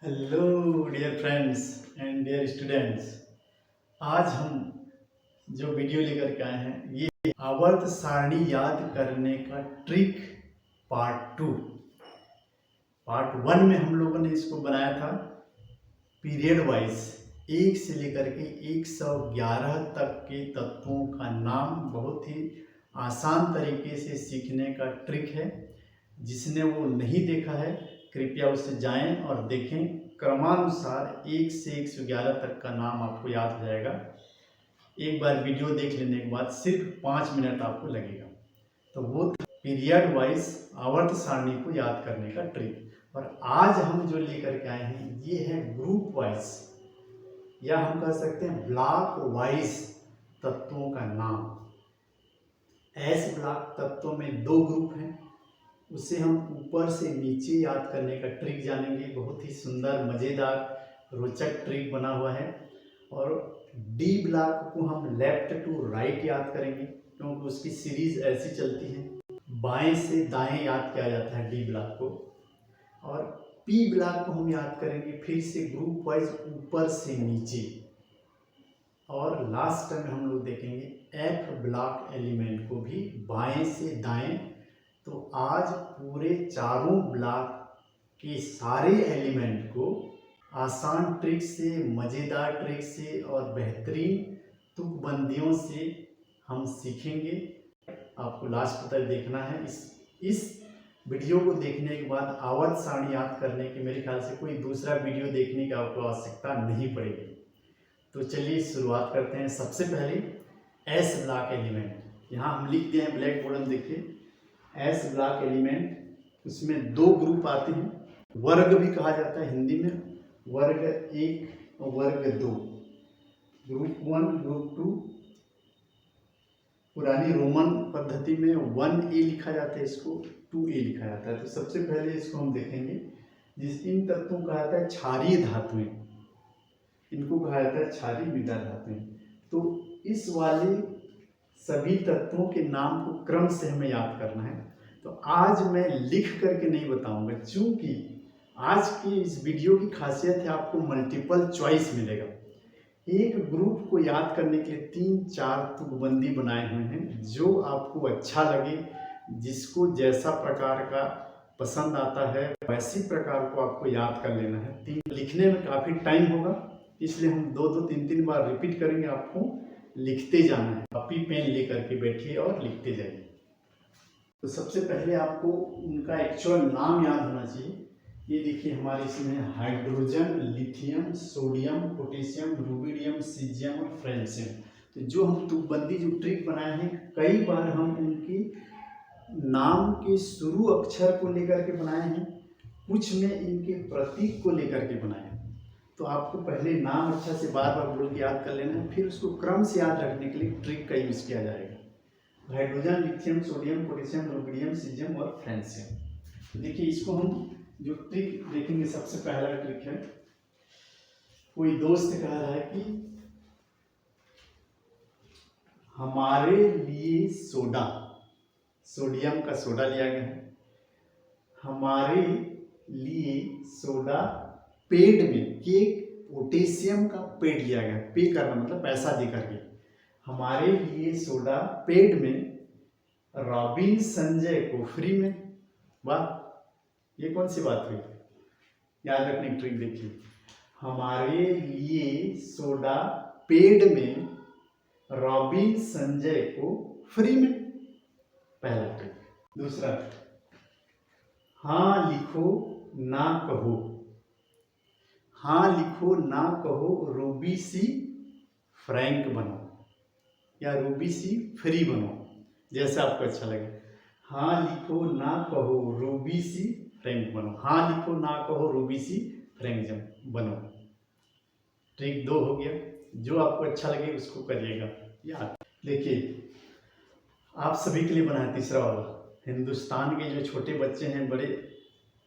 Hello dear friends and dear students. आज हम जो वीडियो लेकर के आए हैं ये आवर्त सारणी याद करने का ट्रिक पार्ट वन में हम लोगों ने इसको बनाया था पीरियड वाइज 1 से लेकर के 111 तक के तत्वों का नाम बहुत ही आसान तरीके से सीखने का ट्रिक है। जिसने वो नहीं देखा है कृपया उससे जाएं और देखें। क्रमानुसार 1 से 111 तक का नाम आपको याद हो जाएगा। एक बार वीडियो देख लेने के बाद सिर्फ 5 मिनट आपको लगेगा। तो वो पीरियड वाइज आवर्त सारणी को याद करने का ट्रिक। और आज हम जो लेकर के आए हैं ये है ग्रुप वाइज या हम कह सकते हैं ब्लॉक वाइज तत्वों का नाम। एस ब्लॉक तत्वों में 2 ग्रुप हैं, उसे हम ऊपर से नीचे याद करने का ट्रिक जानेंगे। बहुत ही सुंदर मज़ेदार रोचक ट्रिक बना हुआ है। और डी ब्लॉक को हम लेफ्ट टू राइट याद करेंगे क्योंकि उसकी सीरीज ऐसी चलती है, बाएं से दाएं याद किया जाता है डी ब्लॉक को। और पी ब्लॉक को हम याद करेंगे फिर से ग्रुप वाइज ऊपर से नीचे। और लास्ट में हम लोग देखेंगे एफ ब्लॉक एलिमेंट को भी बाएं से दाएं। तो आज पूरे चारों ब्लॉक के सारे एलिमेंट को आसान ट्रिक से, मज़ेदार ट्रिक से और बेहतरीन तुकबंदियों से हम सीखेंगे। आपको लास्ट तक देखना है। इस वीडियो को देखने के बाद आवर्त सारणी याद करने के मेरे ख्याल से कोई दूसरा वीडियो देखने की आपको आवश्यकता नहीं पड़ेगी। तो चलिए शुरुआत करते हैं। सबसे पहले एस ब्लॉक एलिमेंट यहाँ हम लिख दिए हैं ब्लैक बोर्ड में, देखिए एस ब्लॉक एलिमेंट, उसमें 2 ग्रुप आते हैं। वर्ग भी कहा जाता है हिंदी में, वर्ग 1 और वर्ग 2, ग्रुप 1 ग्रुप 2। पुरानी रोमन पद्धति में 1A लिखा जाता है, इसको 2A लिखा जाता है। तो सबसे पहले इसको हम देखेंगे। इन तत्वों को कहा जाता है क्षारीय धातुएं, इनको कहा जाता है क्षारीय मृदा धातुएं। तो इस वाले सभी तत्वों के नाम को क्रम से हमें याद करना है। तो आज मैं लिख करके नहीं बताऊंगा क्योंकि आज की इस वीडियो की खासियत है आपको मल्टीपल चॉइस मिलेगा। एक ग्रुप को याद करने के लिए 3-4 तुकबंदी बनाए हुए हैं, जो आपको अच्छा लगे, जिसको जैसा प्रकार का पसंद आता है वैसी प्रकार को आपको याद कर लेना है। लिखने में काफ़ी टाइम होगा, इसलिए हम 2-2, 3-3 बार रिपीट करेंगे। आपको लिखते जाना है, कॉपी पेन लेकर के बैठिए और लिखते जाइए। तो सबसे पहले आपको उनका एक्चुअल नाम याद होना चाहिए। ये देखिए हमारे इसमें hydrogen, lithium, sodium, potassium, rubidium, caesium और फ्रेंशियम। तो जो हम तुकबंदी जो ट्रिक बनाए हैं, कई बार हम उनकी नाम के शुरू अक्षर को लेकर के बनाए हैं, कुछ में इनके प्रतीक को लेकर के बनाए हैं। तो आपको पहले नाम अच्छा से बार बार बोल के याद कर लेना है, फिर उसको क्रम से याद रखने के लिए ट्रिक का यूज़ किया जाएगा। Hydrogen, lithium, sodium, potassium, rubidium, caesium और फ्रेंशियम। देखिए इसको हम जो ट्रिक देखेंगे, सबसे पहला ट्रिक है, कोई दोस्त कह रहा है कि हमारे लिए सोडा, सोडियम का सोडा लिया गया है, हमारे लिए सोडा पेड में, केक पोटेशियम का पेड लिया गया, पे करना मतलब पैसा दे करके, हमारे लिए सोडा पेड में, रॉबिन संजय को फ्री में। वाह, ये कौन सी बात हुई? याद रखने की ट्रिक देखिए, हमारे लिए सोडा पेड में, रॉबिन संजय को फ्री में, पहला ट्रिक। दूसरा, हाँ लिखो ना कहो, हाँ लिखो ना कहो, रूबी सी फ्रैंक बनो या रूबी सी फ्री बनो, जैसा आपको अच्छा लगे। हाँ लिखो ना कहो, रूबी सी फ्रैंक बनो, हाँ लिखो ना कहो, रूबी सी फ्रैंक बनो। ट्रिक 2 हो गया। जो आपको अच्छा लगे उसको करिएगा याद। देखिए आप सभी के लिए बना है तीसरा वाला। हिंदुस्तान के जो छोटे बच्चे हैं, बड़े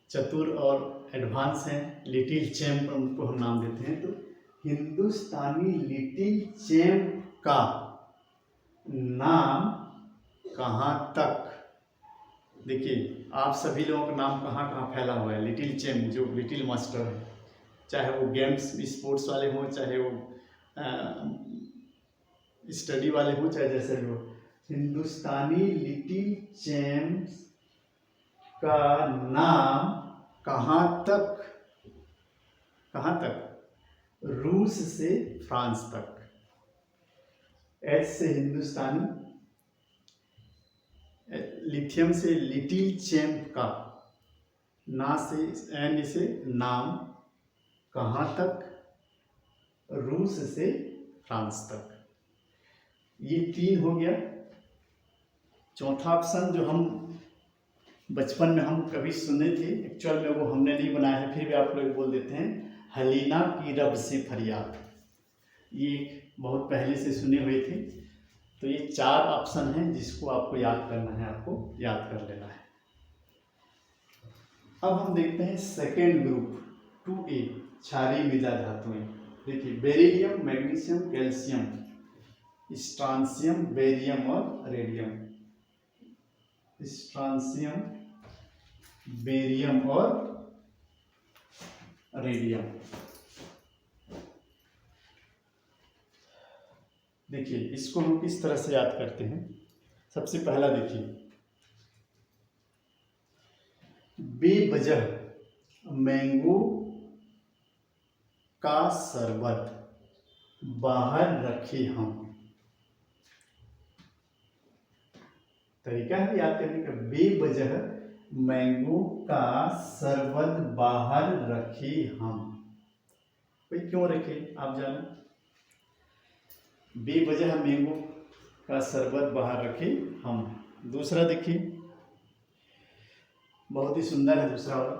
चतुर और एडवांस हैं, लिटिल चैम्प उनको हम नाम देते हैं। तो हिंदुस्तानी लिटिल चैम्प का नाम कहाँ तक, देखिए आप सभी लोगों का नाम कहाँ कहाँ फैला हुआ है। लिटिल चैम्प जो लिटिल मास्टर है, चाहे वो गेम्स स्पोर्ट्स वाले हों, चाहे वो स्टडी वाले हों, चाहे जैसे भी हो। हिंदुस्तानी लिटिल चैम्प्स का नाम कहाँ तक रूस से फ्रांस तक। एच से हिंदुस्तानी, लिथियम से लिटिल चैम्प का, ना से एन से नाम, कहाँ तक रूस से फ्रांस तक। ये 3 हो गया। चौथा ऑप्शन जो हम बचपन में हम कभी सुने थे, एक्चुअल में वो हमने नहीं बनाया है, फिर भी आप लोग बोल देते हैं, हलीना की रब से फरियाद। ये बहुत पहले से सुने हुए थे। तो ये 4 ऑप्शन हैं जिसको आपको याद करना है, आपको याद कर लेना है। अब हम देखते हैं सेकेंड ग्रुप 2A, क्षारीय मृदा धातुएं। देखिए, beryllium, magnesium, calcium, strontium, barium और रेडियम। स्ट्रांसियम, बेरियम और रेडियम। देखिए, इसको हम किस तरह से याद करते हैं। सबसे पहला देखिए, बेवजह मैंगो का शरबत बाहर रखे हम। तरीका है याद करने का, बेवजह मैंगो का शरबत बाहर रखे हम। भाई क्यों रखे आप जानो। बेवजह मैंगो का शरबत बाहर रखे हम। दूसरा देखिए, बहुत ही सुंदर है दूसरा वाला,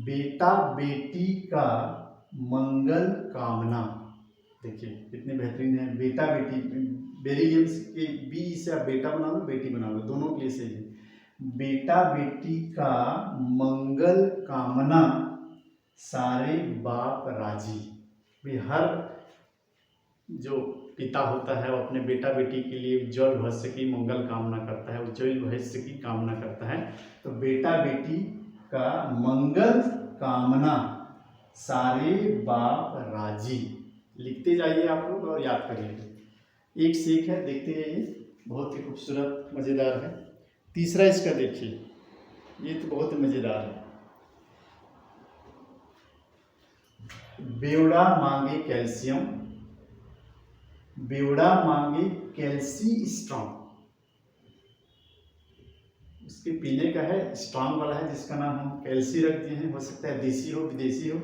बेटा बेटी का मंगल कामना। देखिए कितने बेहतरीन है। बेटा बेटी, बेरिलियम के बी से आप बेटा बना लो, बेटी बना लो, दोनों के लिए सही है। बेटा बेटी का मंगल कामना, सारे बाप राजी। भी हर जो पिता होता है वो अपने बेटा बेटी के लिए उज्जवल भविष्य की मंगल कामना करता है, उज्जवल भविष्य की कामना करता है। तो बेटा बेटी का मंगल कामना, सारे बाप राजी। लिखते जाइए आप लोग और याद करिए। एक से एक है, देखते जाइए, बहुत ही खूबसूरत मज़ेदार है। तीसरा इसका देखिए, ये तो बहुत ही मज़ेदार है। बेवड़ा मांगे कैल्शियम, बेवड़ा मांगे कैल्सी स्ट्रॉन्ग। उसके पीने का है, स्ट्रॉन्ग वाला है, जिसका नाम हम कैल्सी रख दिए हैं। हो सकता है देसी हो विदेशी हो।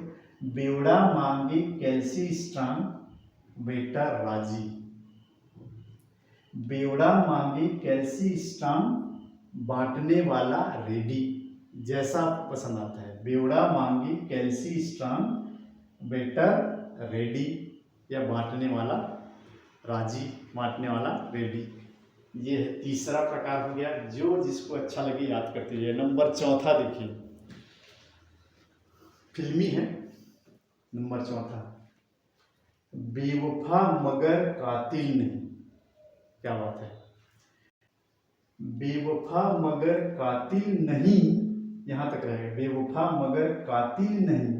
बेवड़ा मांगे कैल्सी स्ट्रॉन्ग, बेटा राजी। बेवड़ा मांगे कैल्सी स्ट्रॉन्ग, बांटने वाला रेडी। जैसा आपको पसंद आता है। बेवड़ा मांगे कैल्सी स्ट्रॉन्ग, बेटा रेडी, या बांटने वाला राजी, बांटने वाला रेडी। ये है तीसरा प्रकार हो गया। जो जिसको अच्छा लगे याद करते जाइए। नंबर चौथा देखिए, फिल्मी है। नंबर चौथा, बेवफा मगर कातिल नहीं। क्या बात है। बेवफा मगर कातिल नहीं, यहां तक रहेगा। बेवफा मगर कातिल नहीं,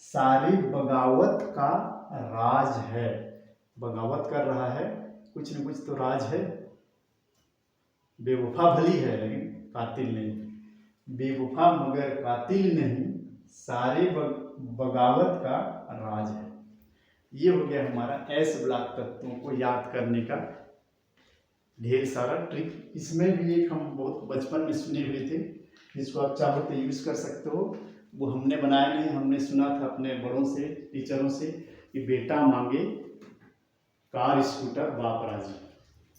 सारे बगावत का राज है। बगावत कर रहा है, कुछ न कुछ तो राज है। बेवफा भली है लेकिन कातिल नहीं। बेवफा मगर कातिल नहीं, सारे बगावत का राज है। ये हो गया हमारा एस ब्लॉक तत्वों को याद करने का ढेर सारा ट्रिक। इसमें भी एक हम बहुत बचपन में सुने हुए थे, जिसको आप चाहो तो यूज़ कर सकते हो। वो हमने बनाया नहीं, हमने सुना था अपने बड़ों से, टीचरों से, कि बेटा मांगे कार स्कूटर बाप राजी।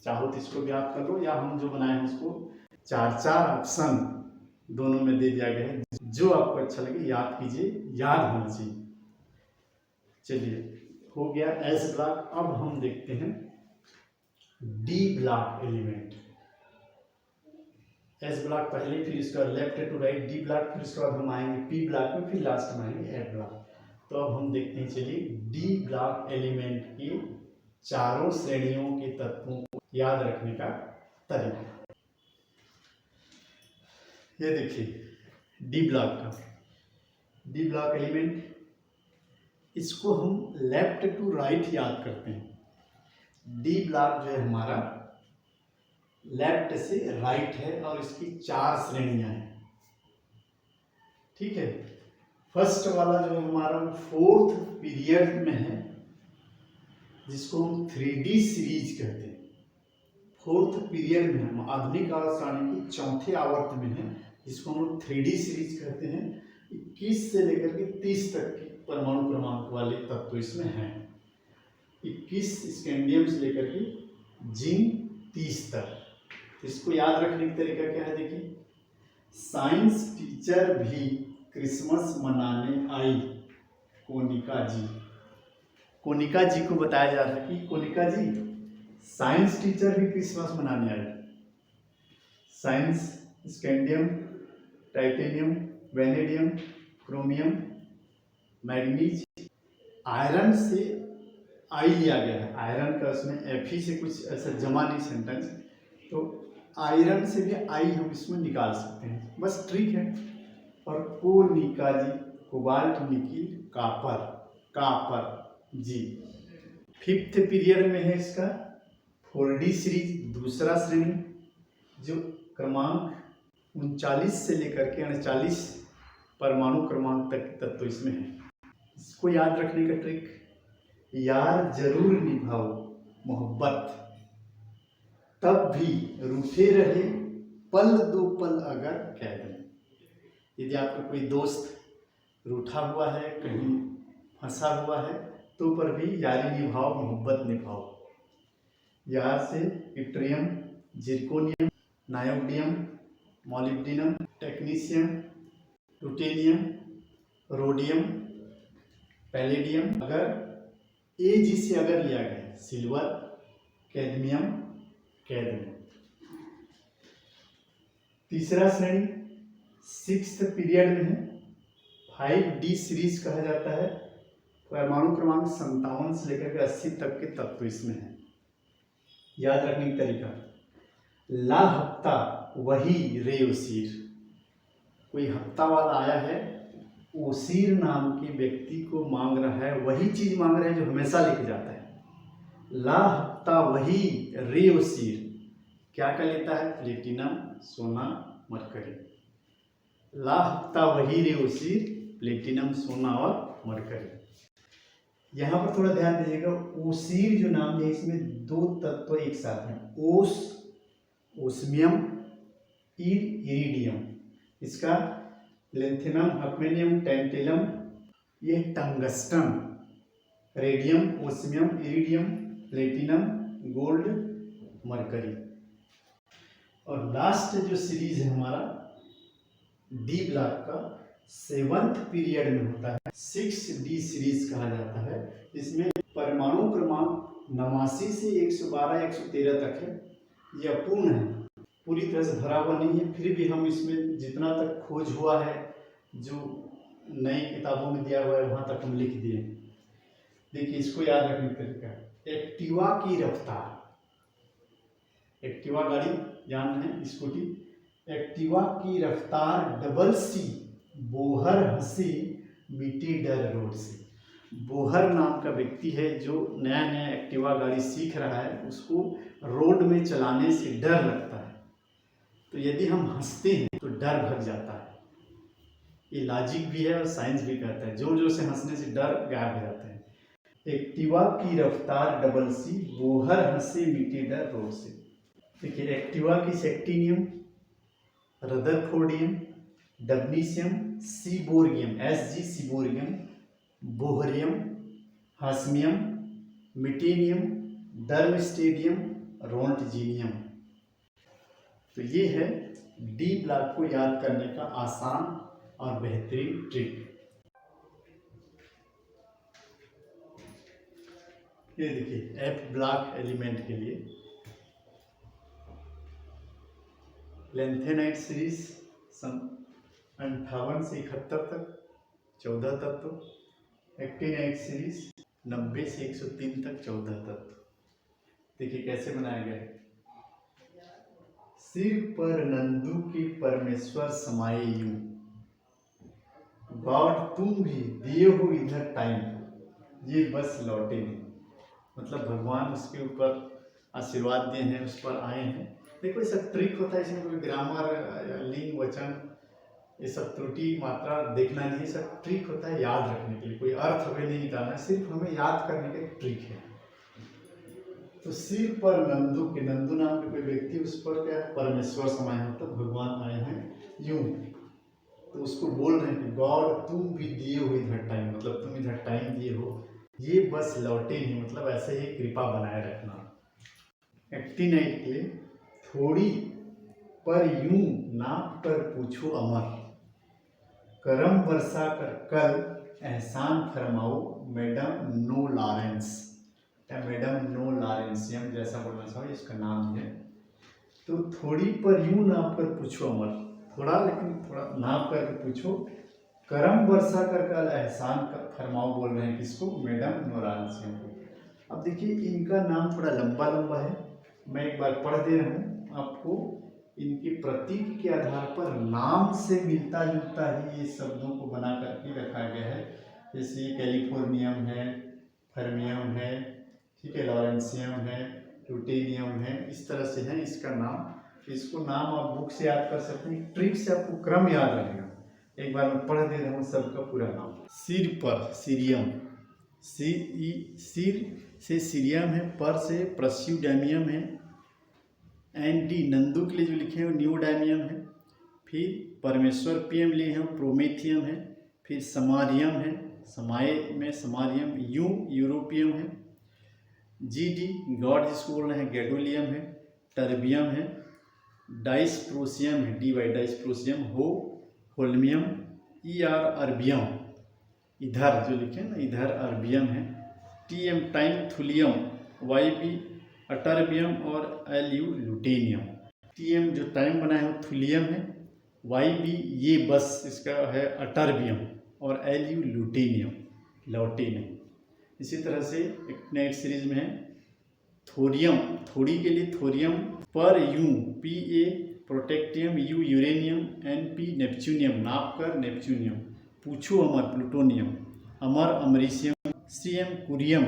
चाहो तो इसको भी याद कर लो, या हम जो बनाए हैं उसको 4 ऑप्शन दोनों में दे दिया गया है। जो आपको अच्छा लगे याद कीजिए, याद होना चाहिए। चलिए, हो गया एस ब्लॉक। अब हम देखते हैं D block element. S block पहले, फिर इसका left to right D block, फिर उसके बाद हम आएंगे पी ब्लॉक में, फिर लास्ट में आएंगे ए ब्लॉक। तो अब हम देखते हैं, चलिए, डी ब्लॉक एलिमेंट की चारों श्रेणियों के तत्वों को याद रखने का तरीका। ये देखिए डी ब्लॉक का, डी ब्लॉक एलिमेंट, इसको हम लेफ्ट टू राइट याद करते हैं। डी ब्लॉक जो है हमारा लेफ्ट से राइट है और इसकी 4 श्रेणियां हैं। ठीक है, फर्स्ट वाला जो हमारा 4th पीरियड में है, जिसको हम 3D सीरीज कहते हैं। 4th पीरियड में हम आधुनिक आवर्त सारणी की 4थे आवर्त में है, जिसको हम लोग 3D सीरीज कहते हैं। 21 से लेकर के 30 तक की परमाणु क्रमांक वाले तत्व इसमें हैं। 21 स्कैंडियम से लेकर के जिंक 30 तक। इसको याद रखने का तरीका क्या है, देखिए, साइंस टीचर भी क्रिसमस मनाने आई, कोनिका जी। कोनिका जी को बताया जा रहा है कि कोनिका जी साइंस टीचर भी क्रिसमस मनाने आए। Science scandium, titanium, vanadium, chromium, manganese, iron से आई लिया गया है। आयरन का उसमें Fe से कुछ ऐसा जमा नहीं सेंटेंस, तो आयरन से भी आई हम इसमें निकाल सकते हैं, बस ट्रिक है। और कोनिका जी कोबाल्ट, निकिल, कापर, कापर जी। 5th पीरियड में है इसका 4D सीरीज, दूसरा श्रेणी, जो क्रमांक 39 से लेकर के 39 परमाणु क्रमांक तक तत्व इसमें है। इसको याद रखने का ट्रिक, यार जरूर निभाओ मोहब्बत, तब भी रूठे रहे पल दो पल अगर कैद में। यदि आपका कोई दोस्त रूठा हुआ है, कहीं फंसा हुआ है, तो पर भी यारी निभाओ, मोहब्बत निभाओ। यार से yttrium, zirconium, neodymium, molybdenum, technetium, ruthenium, rhodium, palladium, अगर Ag से अगर लिया गया है, सिल्वर, कैडमियम, कैडमियम। तीसरा श्रेणी 6th पीरियड में है, 5D सीरीज कहा जाता है। परमाणु क्रमांक 57 से लेकर के 80 तक के तत्व इसमें है। याद रखने का तरीका, ला हफ्ता वही रे ओसीर, कोई हफ्ता वाला आया है, ओसीर नाम के व्यक्ति को मांग रहा है, वही चीज मांग रहा है जो हमेशा लेके जाता है। ला हफ्ता वही रे ओसीर क्या क्या लेता है, प्लेटिनम, सोना, मरकरी। ला हफ्ता वही रे ओसीर, प्लेटिनम, सोना और मरकरी। यहाँ पर थोड़ा ध्यान दीजिएगा, ओसीर जो नाम है इसमें 2 तत्व एक साथ हैं, ओस, ओस्मियम, इरिडियम। इसका लेंथिनम, हकमेनियम, टेंटेलम, ये tungsten, radium, osmium, iridium, platinum, gold, mercury. और लास्ट जो सीरीज है हमारा डी ब्लॉक का 7th पीरियड में होता है, 6D सीरीज कहा जाता है। इसमें परमाणु क्रमांक 89 से 112, 113 तक है। यह अपूर्ण है, पूरी तरह से भरा हुआ नहीं है, फिर भी हम इसमें जितना तक खोज हुआ है, जो नई किताबों में दिया हुआ है, वहां तक हम लिख दिए। देखिए, इसको याद रखने का तरीका, एक्टिवा की रफ्तार, एक्टिवा गाड़ी जान है, स्कूटी, एक्टिवा की रफ्तार डबल सी, बोहर हंसी मिट्टी डर रोड से। बोहर नाम का व्यक्ति है जो नया नया एक्टिवा गाड़ी सीख रहा है, उसको रोड में चलाने से डर लगता है। तो यदि हम हंसते हैं तो डर भग जाता है। ये लॉजिक भी है और साइंस भी कहता है, जोर जोर से हंसने से डर गायब हो जाता है। एक्टिवा की रफ्तार डबल सी, बोहर हंसे मिट्टी डर रोड से। देखिए, एक्टिवा की सेक्टिनियम, रदरफोर्डियम, डबनीशियम, सीबोर्गियम, Sg सीबोर्गियम, बोहरियम, हास्मियम, मिटेनियम, डर्मस्टेडियम, रोंटजीनियम। तो ये है डी ब्लॉक को याद करने का आसान और बेहतरीन ट्रिक। ये देखिए, एफ ब्लॉक एलिमेंट के लिए लेंथेनाइट सीरीज सन 58 से 71 तक 14 तत्व, एक्टिनाइट सीरीज 90 से 103 तक 14 तत्व। देखिए कैसे बनाया गया है, सिर पर नंदू के परमेश्वर समाये यूं, गॉड तुम भी दिए हो इधर टाइम, ये बस लौटे नहीं। मतलब भगवान उसके ऊपर आशीर्वाद दिए हैं, उस पर आए हैं। देखो ये सब ट्रिक होता है, इसमें कोई ग्रामर लिंग वचन ये सब त्रुटि मात्रा देखना नहीं, सब ट्रिक होता है याद रखने के लिए, कोई अर्थ हमें नहीं निकालना, सिर्फ हमें याद करने का एक ट्रिक है। तो सिर पर नंदू के, नंदू नाम के कोई व्यक्ति, उस पर क्या है परमेश्वर समाये हैं, तो भगवान आए हैं यूं। तो उसको बोल रहे हैं कि गॉड तुम भी दिए हो इधर टाइम, मतलब तुम इधर टाइम दिए हो, ये बस लौटे नहीं, मतलब ऐसे ही कृपा बनाए रखना। 89 के लिए थोड़ी पर यूं नाप कर पूछो अमर, करम बरसा कर कल एहसान फरमाओ मैडम नो लॉरेंस, या मैडम नो लॉरेंसियम जैसा बोलना चाहो, इसका नाम है। तो थोड़ी पर यूं नाप कर पूछो अमर, थोड़ा लेकिन थोड़ा नाप कर पूछो, करम बरसा कर कल एहसान कर फरमाओ, बोल रहे हैं किसको, मैडम नो लॉरेंसियम को। अब देखिए इनका नाम थोड़ा लंबा लंबा है, मैं एक बार पढ़ दे रहा हूँ आपको। इनके प्रतीक के आधार पर नाम से मिलता जुलता ही ये शब्दों को बना करके रखा गया है। जैसे ये कैलिफोर्नियम है, फर्मियम है, ठीक है, लॉरेंसियम है, प्लूटोनियम है, इस तरह से है इसका नाम। इसको नाम आप बुक से याद कर सकते हैं, ट्रिक से आपको क्रम याद रहेगा। एक बार मैं पढ़ दे रहा हूँ सबका पूरा नाम। सिर पर सीरियम, सिर से सीरियम है, पर से प्रस्यूडेमियम है, एंटी नंदू के लिए जो लिखे हैं वो न्यूडामियम है, फिर परमेश्वर पीएम लिए हैं प्रोमेथियम है, फिर समारियम है, समाये में समारियम, यू यूरोपियम है, जीडी गॉड जिसको बोल रहे हैं गैडोलियम है, टर्बियम है, डाइसप्रोसियम है, डी वाई डाइसप्रोसियम, हो होल्मियम, ई आर अरबियम, इधर जो लिखे ना इधर अरबियम है, T M time thulium, Y B ytterbium और L U lutetium. T M जो टाइम बना है वो थुलियम है, वाई बी ये बस इसका है अटर्बियम, और एल यू लुटेनियम, लौटे नहीं। इसी तरह से एक नेक्स्ट सीरीज में है थोरियम, थोड़ी के लिए थोरियम, पर U P A protactinium, U uranium, N P neptunium, नाप कर नेपच्यूनियम, पूछो अमर प्लूटोनियम, अमर americium, C M curium,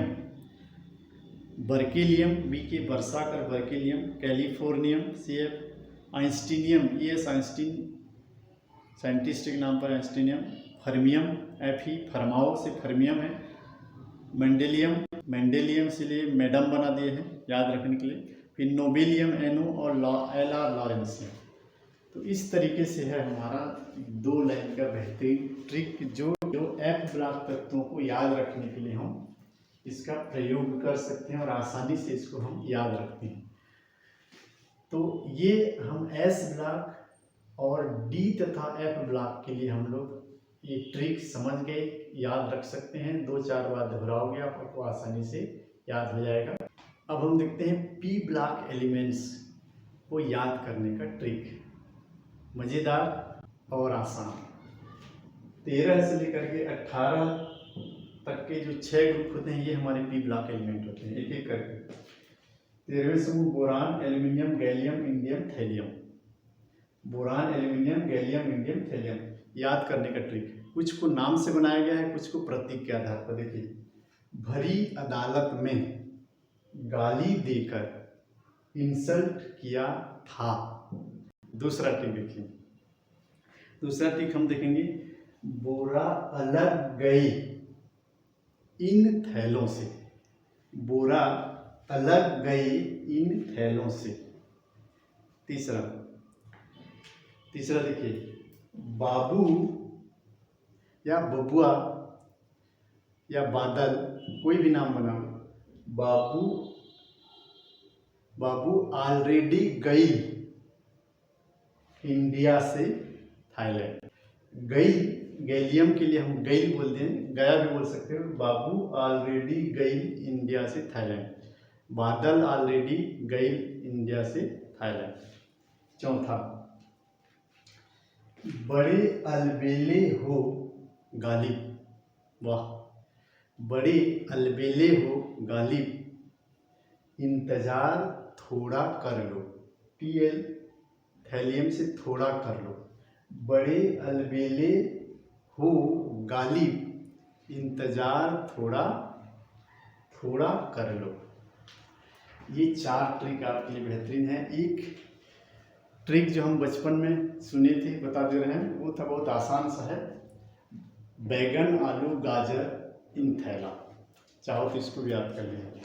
berkelium, B K बरसा कर berkelium, californium, C F einsteinium, E S Einstein scientist के नाम पर आइंस्टीनियम, फर्मियम, एफ ई फरमाओ से फर्मियम है, मेंडेलियम, मेंडेलियम से लिए मैडम बना दिए हैं याद रखने के लिए, फिर नोबेलियम एनो और एल आर लॉरेंसियम। तो इस तरीके से है हमारा 2 लाइन का बेहतरीन ट्रिक, जो एफ ब्लॉक तत्वों को याद रखने के लिए हम इसका प्रयोग कर सकते हैं और आसानी से इसको हम याद रखते हैं। तो ये हम एस ब्लॉक और डी तथा एफ ब्लॉक के लिए हम लोग ये ट्रिक समझ गए, याद रख सकते हैं। 2-4 बार दोहराओगे आपको आसानी से याद हो जाएगा। अब हम देखते हैं पी ब्लॉक एलिमेंट्स को याद करने का ट्रिक, मज़ेदार और आसान। 13 से लेकर के 18 तक के जो 6 ग्रुप होते हैं ये हमारे पी ब्लॉक एलिमेंट होते हैं, एक एक करके। 13वें समूह boron, aluminium, gallium, indium, thallium. Boron, aluminium, gallium, indium, thallium याद करने का ट्रिक। कुछ को नाम से बनाया गया है, कुछ को प्रतीक के आधार पर। देखिए, भरी अदालत में गाली देकर इंसल्ट किया था। दूसरा ट्रिक देखिए, दूसरा ट्रिक हम देखेंगे, बोरा अलग गई इन थैलों से, बोरा अलग गई इन थैलों से। तीसरा देखिए, बाबू या बबुआ या बादल, कोई भी नाम बनाओ, बाबू ऑलरेडी गई इंडिया से थाईलैंड। गई गैलियम के लिए हम गई बोलते हैं, गया भी बोल सकते हो। बाबू ऑलरेडी गई इंडिया से थाईलैंड, बादल ऑलरेडी गई इंडिया से थाईलैंड। चौथा, बड़े अलबेले हो गालिब, वाह, बड़े अलबेले हो गालिब, इंतजार थोड़ा कर लो, PL थैलियम से थोड़ा कर लो। बड़े अलबेले हो गालिब, इंतजार थोड़ा थोड़ा कर लो। ये 4 ट्रिक आपके लिए बेहतरीन है। एक ट्रिक जो हम बचपन में सुने थे, बता दे रहे हैं, वो था बहुत आसान सा है, बैगन आलू गाजर इन थैला। चाहो तो इसको भी याद कर लें।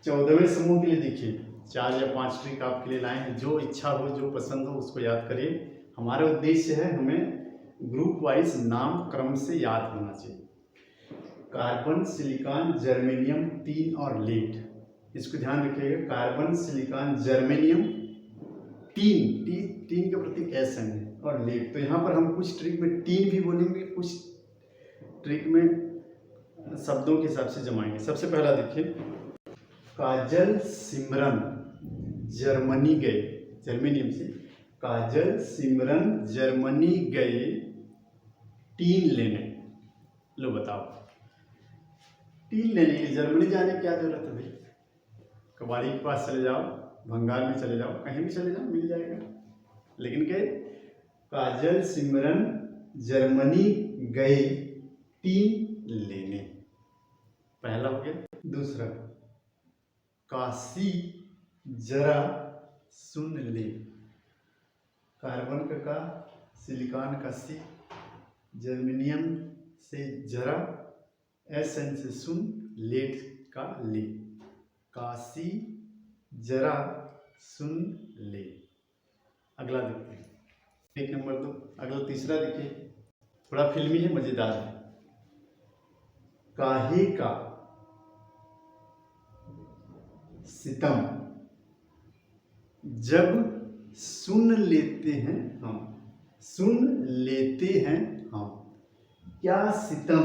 14वें समूह के लिए देखिए 4 या 5 ट्रिक आपके लिए लाए हैं। जो इच्छा हो, जो पसंद हो, उसको याद करिए। हमारा उद्देश्य है हमें ग्रुप वाइज नाम क्रम से याद होना चाहिए। कार्बन, सिलिकॉन, जर्मेनियम, टीन और लीड, इसको ध्यान रखिएगा। Carbon, silicon, germanium, tin, tin के प्रतीक एस है, और लीड। तो यहाँ पर हम कुछ ट्रिक में टीन भी बोलेंगे, कुछ ट्रिक में शब्दों के हिसाब से जमाएंगे। सबसे पहला देखिए, काजल सिमरन जर्मनी गए, जर्मेनियम से। काजल सिमरन जर्मनी गए टीन लेने। लो बताओ, टीन लेने के लिए जर्मनी जाने की क्या जरूरत है भाई? कबाड़ी के पास चले जाओ, भंगार में चले जाओ, कहीं भी चले जाओ, मिल जाएगा। लेकिन क्या, काजल सिमरन जर्मनी गए टीन लेने, पहला हो गया। दूसरा, काशी जरा सुन ले। कार्बन का, सिलिकॉन का सी, जर्मेनियम से जरा, एसन से सुन, लेट का ले। काशी जरा सुन ले। अगला देखते हैं, 1 नंबर 2। अगला तीसरा देखिए, थोड़ा फिल्मी है, मजेदार है। काहे का सितम जब सुन लेते हैं हम, सुन लेते हैं हम। क्या सितम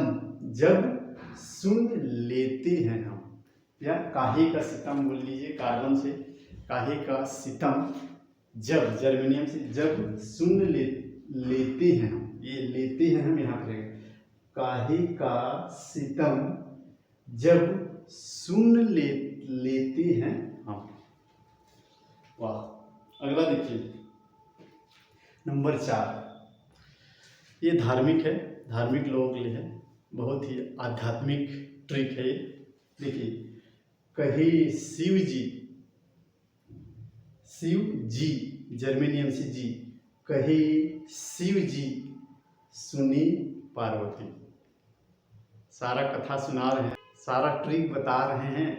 जब सुन लेते हैं हम, या काहे का सितम बोल लीजिए कार्बन से। काहे का सितम जब, जर्मेनियम से, जब सुन लेते हैं हम, ये लेते हैं हम यहाँ पर। काहे का सितम जब सुन लेते हैं हम। वाह। अगला देखिए, नंबर 4। ये धार्मिक है, धार्मिक लोगों के लिए है, बहुत ही आध्यात्मिक ट्रिक है ये। देखिए, कहे शिव जी, शिव जी, जर्मेनियम से जी। कहे शिव जी सुनी पार्वती। सारा कथा सुना रहे हैं, सारा ट्रिक बता रहे हैं।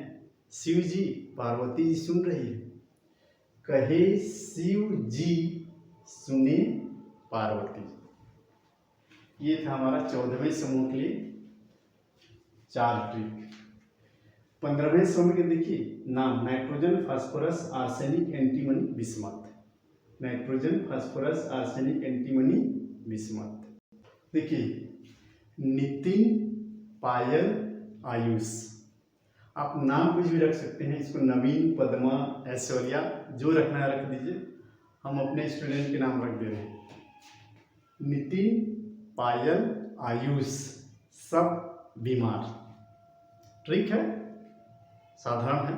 शिव जी, पार्वती जी सुन रही है। कहे शिव जी सुने पार्वती। ये था हमारा 14वें समूह के लिए 4 ट्रिक। 15वें समूह के देखिए नाम, nitrogen, phosphorus, arsenic, antimony, bismuth. Nitrogen, phosphorus, arsenic, antimony, bismuth. देखिए, नितिन, पायल, आयुष। आप नाम कुछ भी रख सकते हैं इसको, नवीन, पद्मा, ऐश्वर्या, जो रखना है रख दीजिए। हम अपने स्टूडेंट के नाम रख दे रहे हैं। नितिन, पायल, आयुष, सब बीमार। ट्रिक है, साधारण है,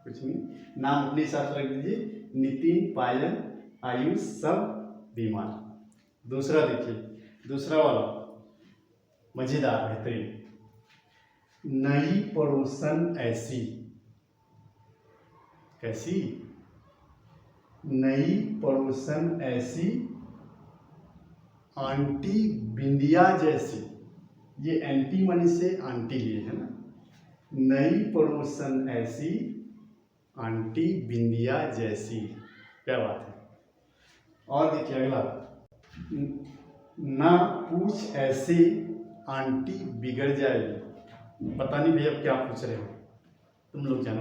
कुछ नहीं। नाम अपने हिसाब से रख दीजिए, नितिन, पायल, आयुष, सब बीमार। दूसरा देखिए, दूसरा वाला मजेदार, बेहतरीन। नई पड़ोसन ऐसी। कैसी? नई पड़ोसन ऐसी, आंटी बिंदिया जैसी। ये एंटी मनी से आंटी लिए है ना। नई पड़ोसन ऐसी, आंटी बिंदिया जैसी। क्या बात है। और देखिए अगला, ना पूछ ऐसे आंटी बिगड़ जाएगी। पता नहीं भैया क्या पूछ रहे हो, तुम लोग जानो।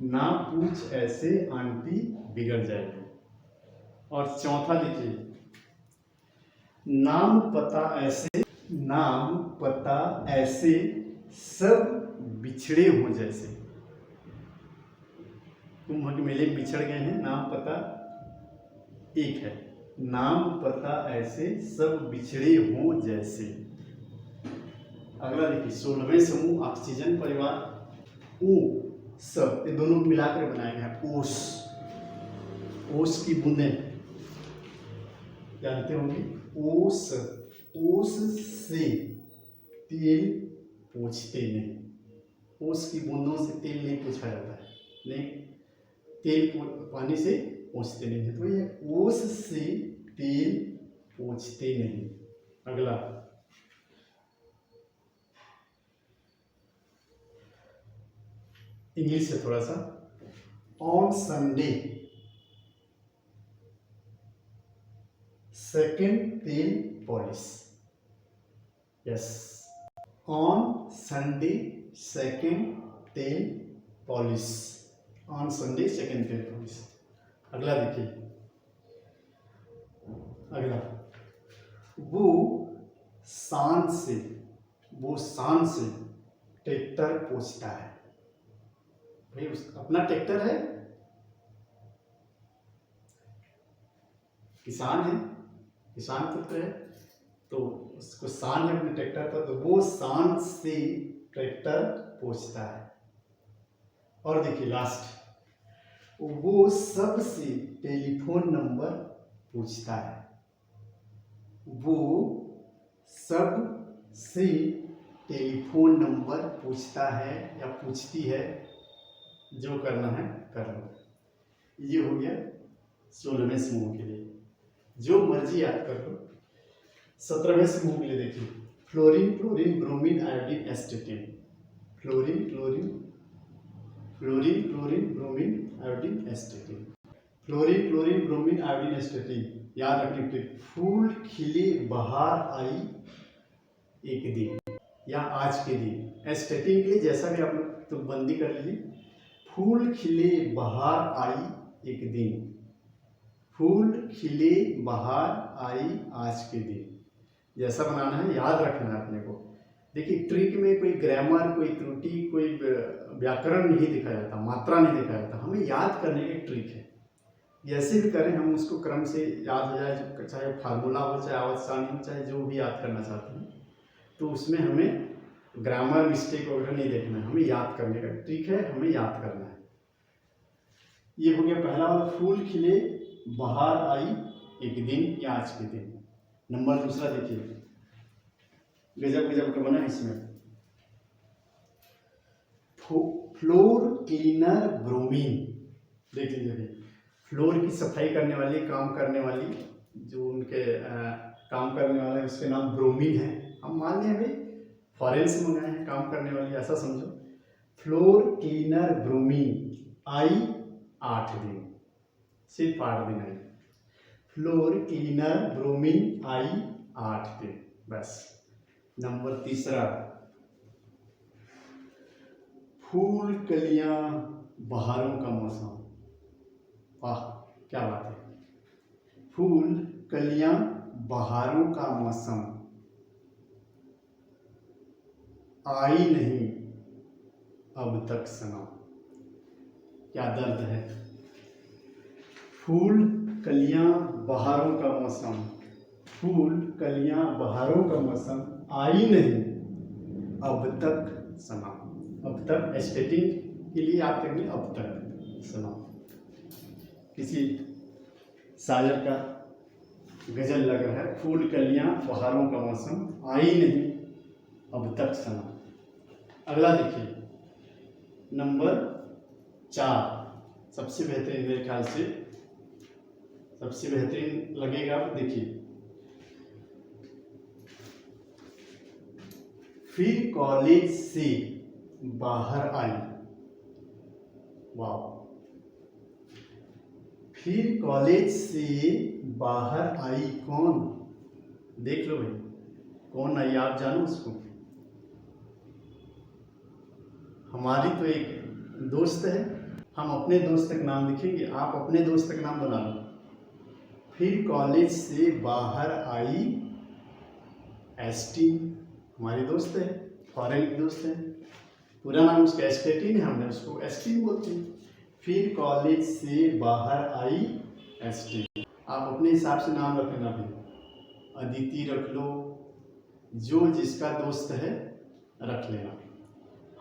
ना पूछ ऐसे आंटी बिगड़ जाएगी। और चौथा देखिए, नाम पता ऐसे, नाम पता ऐसे सब बिछड़े हों जैसे। कुंभ के मेले में बिछड़ गए हैं, नाम पता एक है। नाम पता ऐसे सब बिछड़े हों जैसे। अगला देखिए, 16वें समूह ऑक्सीजन परिवार। ओ सब, ये दोनों मिलाकर बनाए गए हैं। ओस, ओस की बूंदें जानते होंगे। ओस, ओस से तेल पोंछते नहीं। ओस की बूंदों से तेल नहीं पोंछा जाता है, नहीं, तेल पानी से पोंछते नहीं है, तो ये ओस से तेल पोंछते नहीं। अगला, इंग्लिश से थोड़ा सा, ऑन संडे सेकेंड तेल polish. Yes, on Sunday second तेल पॉलिश, ऑन संडे सेकेंड तेल पॉलिश। अगला देखिए, अगला, वो शान से ट्रैक्टर पोंछता है। भाई अपना ट्रैक्टर है, किसान है, किसान पुत्र है, तो उसको शान है अपने ट्रैक्टर पर, तो वो शान से ट्रैक्टर पोंछता है। और देखिए लास्ट, वो सबसे टेलीफोन नंबर पूछता है। वो सब से टेलीफोन नंबर पूछता है या पूछती है, जो करना है कर लो। ये हो गया 16वें समूह के लिए, जो मर्जी याद कर लो। 17वें समूह के लिए देखिए, fluorine, chlorine, bromine, iodine, एस्टेटिन। Fluorine, chlorine, bromine, iodine, एस्टेटिन। Fluorine, chlorine, bromine, iodine, एस्टेटिन याद रखने के लिए, फूल खिले बहार आई एक दिन या आज के दिन। एस्टेटिन के लिए जैसा भी आप लोग तो बंदी कर लीजिए, फूल खिले बहार आई एक दिन, फूल खिले बहार आई आज के दिन, जैसा बनाना है, याद रखना है अपने को। देखिए ट्रिक में कोई ग्रामर, कोई त्रुटि, कोई व्याकरण नहीं दिखाया जाता, मात्रा नहीं दिखाया जाता, हमें याद करने की ट्रिक है। जैसे भी करें हम उसको क्रम से याद हो जाए, चाहे फार्मूला हो, चाहे आवर्त सारणी हो, चाहे जो भी याद करना चाहते हैं, तो उसमें हमें ग्रामर मिस्टेक वगैरह नहीं देखना है, हमें याद करने का ट्रिक है, हमें याद करना है। ये हो गया पहला वाला, फूल खिले बहार आई एक दिन या आज के दिन। नंबर दूसरा देखिए, गजब गजब का बना है इसमें, फ्लोर क्लीनर ब्रोमीन। देख लीजिए, फ्लोर की सफाई करने वाली, काम करने वाली, जो उनके काम करने वाला है उसके नाम ब्रोमीन है। हम मान लें भाई फॉरेन से मंगाए हैं काम करने वाली, ऐसा समझो। फ्लोर क्लीनर ब्रोमीन आई 8 दिन, सिर्फ 8 दिन आई। फ्लोर क्लीनर ब्रोमीन आई 8 दिन, बस। नंबर तीसरा, फूल कलियां बहारों का मौसम। वाह क्या बात है, फूल कलियां बहारों का मौसम, आई नहीं अब तक सनम। क्या दर्द है, फूल कलियां बहारों का मौसम, फूल कलियां बहारों का मौसम, आई नहीं अब तक सनम। अब तक एस्टेटिंग के लिए याद करेंगे, अब तक सनम। किसी शायर का गजल लग रहा है, फूल कलियां बहारों का मौसम, आई नहीं अब तक सनम। अगला देखिए, नंबर 4, सबसे बेहतरीन, मेरे ख्याल से सबसे बेहतरीन लगेगा। देखिए, फिर कॉलेज से बाहर आई। वाह, फिर कॉलेज से बाहर आई कौन? देख लो भाई, कौन आई, आप जानो उसको। हमारी तो एक दोस्त है, हम अपने दोस्त का नाम लिखेंगे, आप अपने दोस्त का नाम बना लो। फिर कॉलेज से बाहर आई एस्टीन, हमारी दोस्त है, फॉरेन की दोस्त है, पूरा नाम उसका एस्टेटिन है, हमने उसको एस्टीन बोलते हैं। फिर कॉलेज से बाहर आई एस्टीन, आप अपने हिसाब से नाम रखना भी, अदिति रख लो, जो जिसका दोस्त है रख लेना,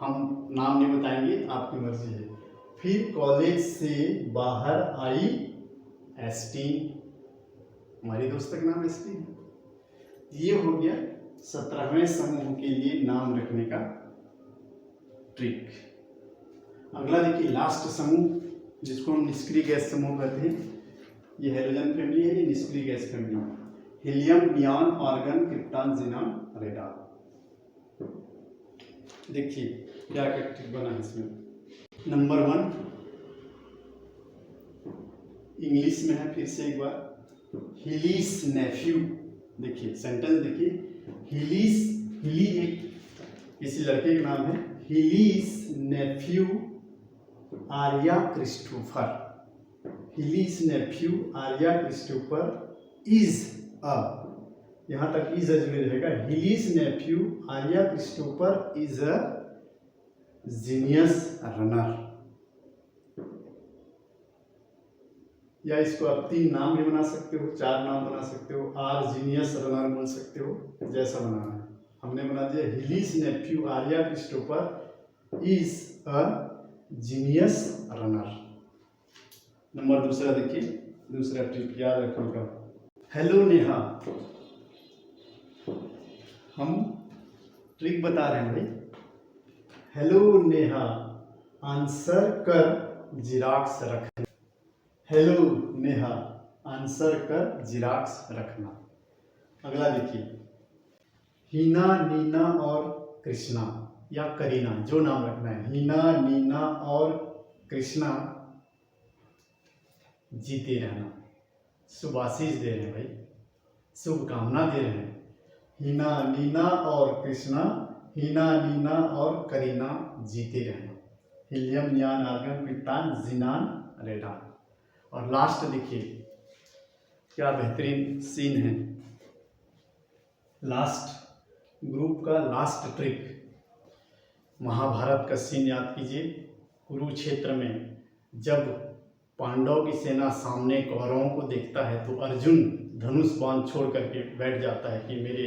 हम नाम नहीं बताएंगे, आपकी मर्जी है। फिर कॉलेज से बाहर आई एस्टीन, हमारी दोस्त का नाम एस्टीन है। ये हो गया 17वें समूह के लिए नाम रखने का ट्रिक। अगला देखिए लास्ट समूह, जिसको हम निष्क्रिय गैस समूह कहते हैं। ये हेलोजन फैमिली है, ये निष्क्रिय gas family. Helium, neon, argon, krypton, xenon, radon. देखिए क्या क्या ट्रिक बना है इसमें। नंबर 1 इंग्लिश में है, फिर से एक बार, हिलीस नेफ्यू। देखिए सेंटेंस देखिए, हिली एक किसी लड़के का नाम है, Hillis Neiphiu Arya Christopher. Is Neiphiu Arya Christopher is अ, यहाँ तक इज जुड़े रहेगा। Hillis Neiphiu Arya Christopher is a genius runner. या इसको आप 3 नाम भी बना सकते हो, 4 नाम बना सकते हो, आर जीनियस रनर बोल सकते हो, जैसा बनाना है। हमने बना दिया Hillis Neiphiu Arya Christopher is a genius runner. Number 2 देखिए, दूसरा ट्रिक याद रखिएगा। हेलो नेहा, हम ट्रिक बता रहे हैं भाई। हेलो नेहा, आंसर कर जिराक्स रखना। हेलो नेहा, आंसर कर जिराक्स रखना। अगला देखिए, हीना, नीना और कृष्णा या करीना, जो नाम रखना है। हीना, नीना और कृष्णा जीते रहना। शुभ आशीष दे रहे हैं भाई, शुभकामना दे रहे हैं। हीना, नीना और कृष्णा, हीना, नीना और करीना जीते रहना। Helium, neon, argon, krypton, xenon, radon. और लास्ट देखिए क्या बेहतरीन सीन है। लास्ट ग्रुप का लास्ट ट्रिक, महाभारत का सीन याद कीजिए। कुरुक्षेत्र में जब पांडवों की सेना सामने कौरवों को देखता है तो अर्जुन धनुष बाण छोड़ करके बैठ जाता है कि मेरे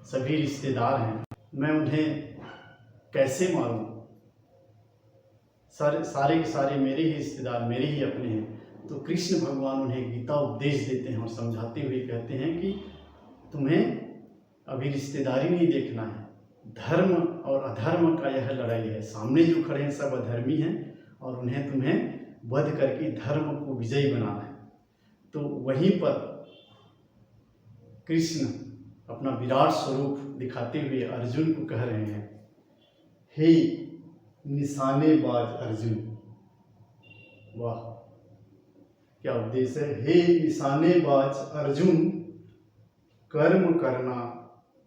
सभी रिश्तेदार हैं, मैं उन्हें कैसे मारूं, सारे के सारे मेरे ही रिश्तेदार, मेरे ही अपने हैं। तो कृष्ण भगवान उन्हें गीता उपदेश देते हैं और समझाते हुए कहते हैं कि तुम्हें अभी रिश्तेदारी नहीं देखना है, धर्म और अधर्म का यह लड़ाई है। सामने जो खड़े हैं सब अधर्मी हैं और उन्हें तुम्हें वध करके धर्म को विजयी बनाना है। तो वहीं पर कृष्ण अपना विराट स्वरूप दिखाते हुए अर्जुन को कह रहे हैं, हे निशानेबाज अर्जुन। वाह क्या उपदेश है। हे निशानेबाज अर्जुन, कर्म करना,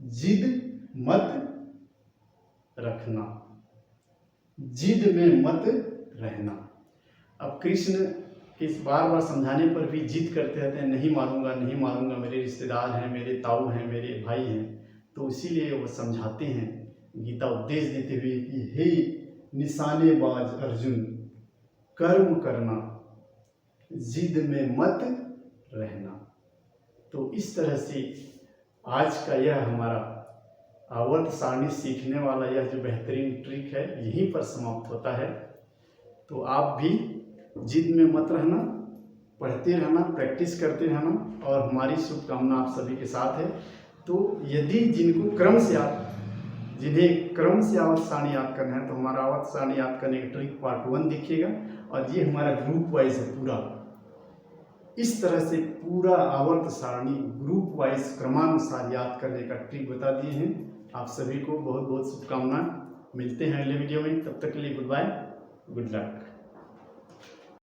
जिद मत रखना, जिद में मत रहना। अब कृष्ण के बार बार समझाने पर भी जिद करते रहते हैं, नहीं मारूंगा, नहीं मारूंगा, मेरे रिश्तेदार हैं, मेरे ताऊ हैं, मेरे भाई हैं। तो इसीलिए वो समझाते हैं गीता उपदेश देते हुए कि हे निशानेबाज अर्जुन, कर्म करना, जिद में मत रहना। तो इस तरह से आज का यह हमारा आवर्त सारणी सीखने वाला यह जो बेहतरीन ट्रिक है यहीं पर समाप्त होता है। तो आप भी जिद में मत रहना, पढ़ते रहना, प्रैक्टिस करते रहना और हमारी शुभकामना आप सभी के साथ है। तो यदि जिन्हें क्रम से आवर्त सारणी याद करना है तो हमारा आवर्त सारणी याद करने का ट्रिक पार्ट 1 देखिएगा। और ये हमारा ग्रुप वाइज है पूरा। इस तरह से पूरा आवर्त सारणी ग्रुप वाइज क्रमानुसार याद करने का ट्रिक बता दिए हैं। आप सभी को बहुत बहुत शुभकामनाएं। मिलते हैं अगले वीडियो में, तब तक के लिए गुड बाय, गुड लक।